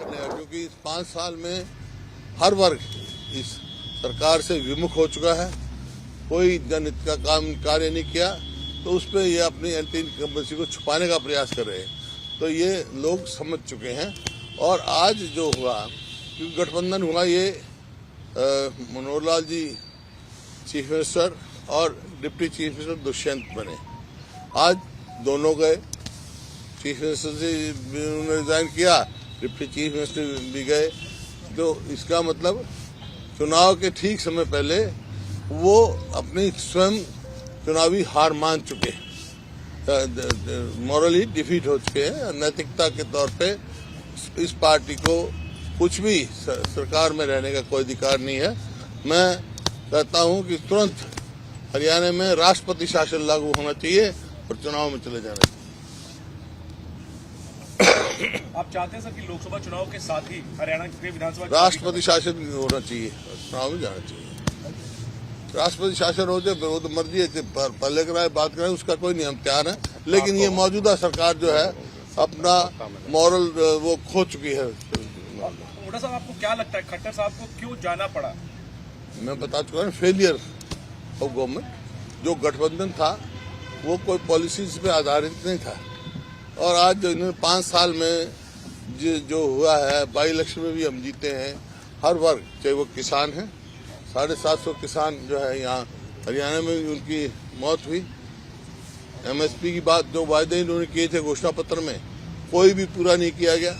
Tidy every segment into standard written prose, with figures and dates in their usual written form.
बनेगा, क्योंकि इस 5 साल में हर वर्ग इस सरकार से विमुख हो चुका है। कोई जनहित का काम कार्य नहीं किया, तो उस पर ये अपनी एंटी इनकम्बेंसी को छुपाने का प्रयास कर रहे हैं। तो ये लोग समझ चुके हैं। और आज जो हुआ, क्योंकि गठबंधन हुआ, ये मनोहर लाल जी चीफ मिनिस्टर और डिप्टी चीफ मिनिस्टर दुष्यंत बने। आज दोनों गए, चीफ मिनिस्टर से उन्होंने रिजाइन किया, डिप्टी चीफ मिनिस्टर भी गए। तो इसका मतलब चुनाव के ठीक समय पहले वो अपनी स्वयं चुनावी हार मान चुके हैं, मॉरली डिफीट हो चुके हैं। नैतिकता के तौर पे इस पार्टी को कुछ भी सरकार में रहने का कोई अधिकार नहीं है। मैं कहता हूं कि तुरंत हरियाणा में राष्ट्रपति शासन लागू होना चाहिए और चुनाव में चले जाना चाहिए। आप चाहते हैं सर कि लोकसभा चुनाव के साथ ही हरियाणा के विधानसभा राष्ट्रपति शासन होना चाहिए, चुनाव में जाना चाहिए। राष्ट्रपति शासन हो जाए, वो तो मर्जी है, पहले कराए बात कराए, उसका कोई नहीं, हम तैयार है। लेकिन ये मौजूदा सरकार जो है अपना मॉरल वो खो चुकी है। हुड्डा साहब, आपको क्या लगता है खट्टर साहब को क्यों जाना पड़ा? मैं बता चुका हूँ, फेलियर ऑफ गवर्नमेंट। जो गठबंधन था वो कोई पॉलिसीज पे आधारित नहीं था। और आज जो इन्होंने 5 साल में जो हुआ है, बाई इलेक्शन में भी हम जीते हैं। हर वर्ग, चाहे वो किसान है, 750 किसान जो है यहाँ हरियाणा में उनकी मौत हुई। एमएसपी की बात, जो वायदे इन्होंने किए थे घोषणा पत्र में, कोई भी पूरा नहीं किया गया।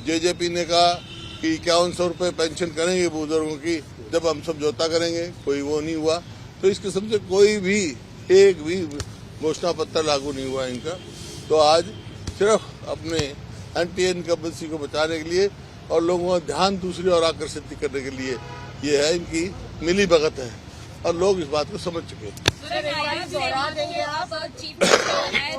जेजेपी ने कहा कि 5100 रुपये पेंशन करेंगे बुजुर्गों की, जब हम समझौता करेंगे, कोई वो नहीं हुआ। तो इस किस्म से कोई भी एक भी घोषणा पत्र लागू नहीं हुआ इनका। तो आज सिर्फ अपने एंटी इनकम्बेंसी को बचाने के लिए और लोगों का ध्यान दूसरी ओर आकर्षित करने के लिए ये है, इनकी मिली भगत है और लोग इस बात को समझ चुके हैं। चीफ बनाया जा रहा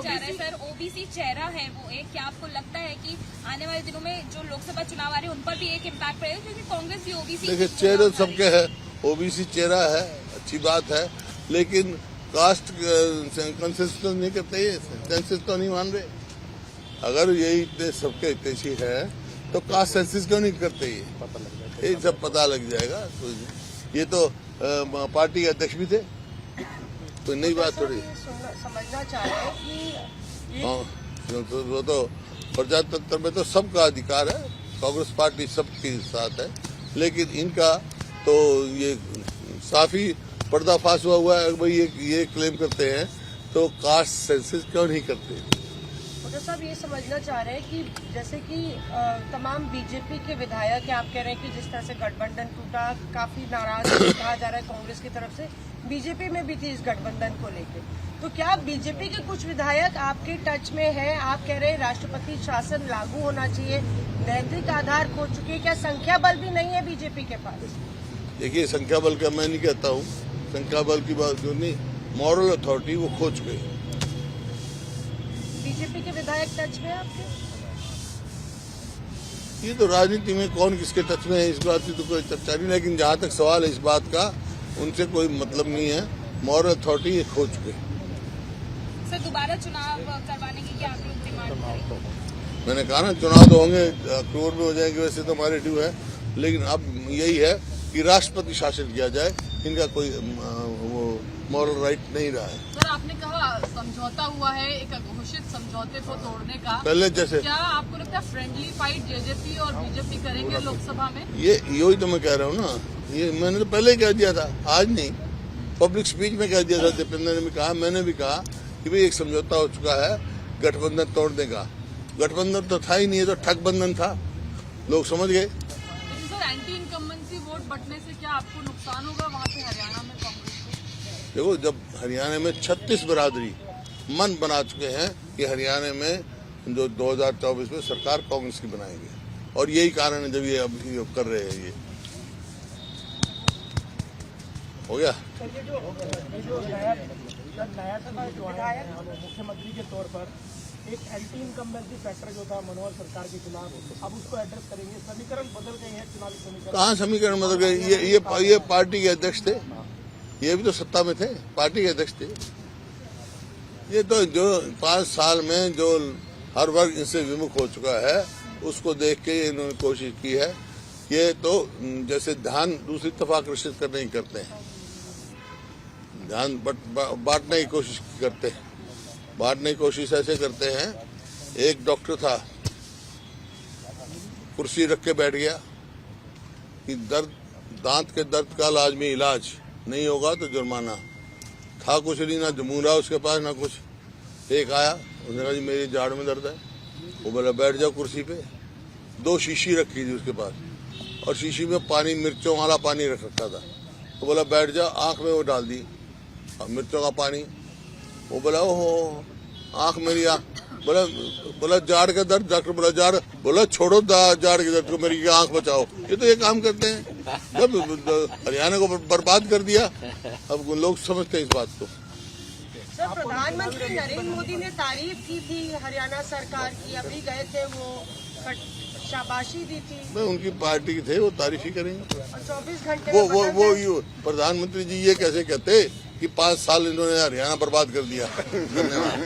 है सर, ओबीसी चेहरा है वो एक, क्या आपको लगता है कि आने वाले दिनों में जो लोकसभा चुनाव आ रहे हैं उन पर भी एक इम्पैक्ट पड़ेगा, क्योंकि कांग्रेस भी ओबीसी? देखिए, चेहरे सबके है, ओबीसी चेहरा है, अच्छी बात है, लेकिन कास्ट कंसेंसस नहीं करते, ये सेंसस तो नहीं मान रहे। अगर यही इतने सबके हितैषी है तो कास्ट सेंसस क्यों नहीं करते? ये सब पता लग जाएगा। तो ये तो पार्टी के अध्यक्ष भी थे, कोई नई बात थोड़ी। समझना चाह रहे हैं कि हाँ, वो तो प्रजातंत्र में तो सबका अधिकार है, कांग्रेस पार्टी सबके साथ है। लेकिन इनका तो ये काफी पर्दाफाश हुआ है। भाई ये क्लेम करते हैं तो कास्ट सेंसस क्यों नहीं करते? तो साहब ये समझना चाह रहे हैं कि जैसे कि तमाम बीजेपी के विधायक आप कह रहे हैं कि जिस तरह से गठबंधन टूटा, काफी नाराज कहा जा रहा है कांग्रेस की तरफ से, बीजेपी में भी थी इस गठबंधन को लेकर। तो क्या बीजेपी के कुछ विधायक आपके टच में है? आप कह रहे हैं राष्ट्रपति शासन लागू होना चाहिए, नैतिक आधार खो चुके हैं, क्या संख्या बल भी नहीं है बीजेपी के पास? देखिए, संख्या बल का मैं नहीं कहता हूँ, संख्या बल की बात जो नहीं, मॉरल अथॉरिटी वो खो चुके हैं। बीजेपी के विधायक टच में आपके? ये तो राजनीति में कौन किसके टच में है, इस बात की तो कोई चर्चा नहीं। लेकिन जहाँ तक सवाल है इस बात का, उनसे कोई मतलब नहीं है। मॉरल अथॉरिटी ये खो चुके हैं। सर, दोबारा चुनाव करवाने की क्या आप लोग डिमांड करेंगे? मैंने कहा ना, चुनाव तो होंगे, अक्टूबर में हो जाएंगे, वैसे तो हमारे ड्यू है। लेकिन अब यही है कि राष्ट्रपति शासन किया जाए, इनका कोई वो मॉरल राइट नहीं रहा है। सर, आपने कहा समझौता हुआ है, एक घोषित समझौते को तोड़ने का, पहले जैसे क्या आपको लगता है फ्रेंडली फाइट जेजेपी और बीजेपी करेंगे लोकसभा में? यही तो मैं कह रहा हूँ ना, ये मैंने तो पहले ही कह दिया था, आज नहीं, पब्लिक स्पीच में कह दिया था। दीपेंद्र ने भी कहा, मैंने भी कहा कि भाई एक समझौता हो चुका है गठबंधन तोड़ने का। गठबंधन तो था ही नहीं, ये तो ठगबंधन था, लोग समझ गए। लेकिन सर, एंटी इनकम्बेंसी वोट बंटने से क्या आपको नुकसान होगा वहाँ पे हरियाणा में कांग्रेस को? देखो, जब हरियाणा में 36 बिरादरी मन बना चुके हैं कि हरियाणा में जो 2024 में सरकार कांग्रेस की बनाएंगे, और यही कारण है जब ये अब ये कर रहे हैं। ये हो गया। मुख्यमंत्री के तौर पर एक एंटी इनकम्बेंसी फैक्टर जो था मनोहर सरकार के खिलाफ, अब उसको एड्रेस करेंगे। समीकरण बदल गए हैं, चुनावी समीकरण। कहाँ समीकरण बदल गए? ये पार्टी के अध्यक्ष थे, ये भी तो सत्ता में थे, पार्टी के अध्यक्ष थे। ये तो जो 5 साल में जो हर वर्ग इनसे विमुख हो चुका है। उसको देख के इन्होंने कोशिश की है कि ये तो जैसे ध्यान दूसरी तरफ आकर्षित करने की करते हैं, ध्यान बांटने की कोशिश करते हैं। बांटने की कोशिश ऐसे करते हैं, एक डॉक्टर था, कुर्सी रख के बैठ गया कि दांत के दर्द का लाजमी इलाज नहीं होगा तो जुर्माना। था कुछ नहीं, ना जमूरा उसके पास ना कुछ। एक आया, उसने कहा जी मेरी जाड़ में दर्द है। वो बोला बैठ जाओ कुर्सी पे। 2 शीशी रखी थी उसके पास और शीशी में पानी, मिर्चों वाला पानी रख रखा था। तो बोला बैठ जाओ, आंख में वो डाल दी मिर्चों का पानी। वो बोला ओहो आंख मेरी बोला जाड़ का दर्द। डॉक्टर बोला छोड़ो जाड़ के दर्द को, मेरी आंख बचाओ। ये तो ये काम करते हैं। जब हरियाणा को बर्बाद कर दिया, अब लोग समझते हैं इस बात को। सर, प्रधानमंत्री नरेंद्र मोदी ने तारीफ की थी हरियाणा सरकार की, अभी गए थे वो, शाबाशी दी थी। मैं उनकी पार्टी के थे, वो तारीफ ही करेंगे। और 24 घंटे वो प्रधानमंत्री जी ये कैसे कहते कि 5 साल इन्होंने हरियाणा बर्बाद कर दिया। धन्यवाद।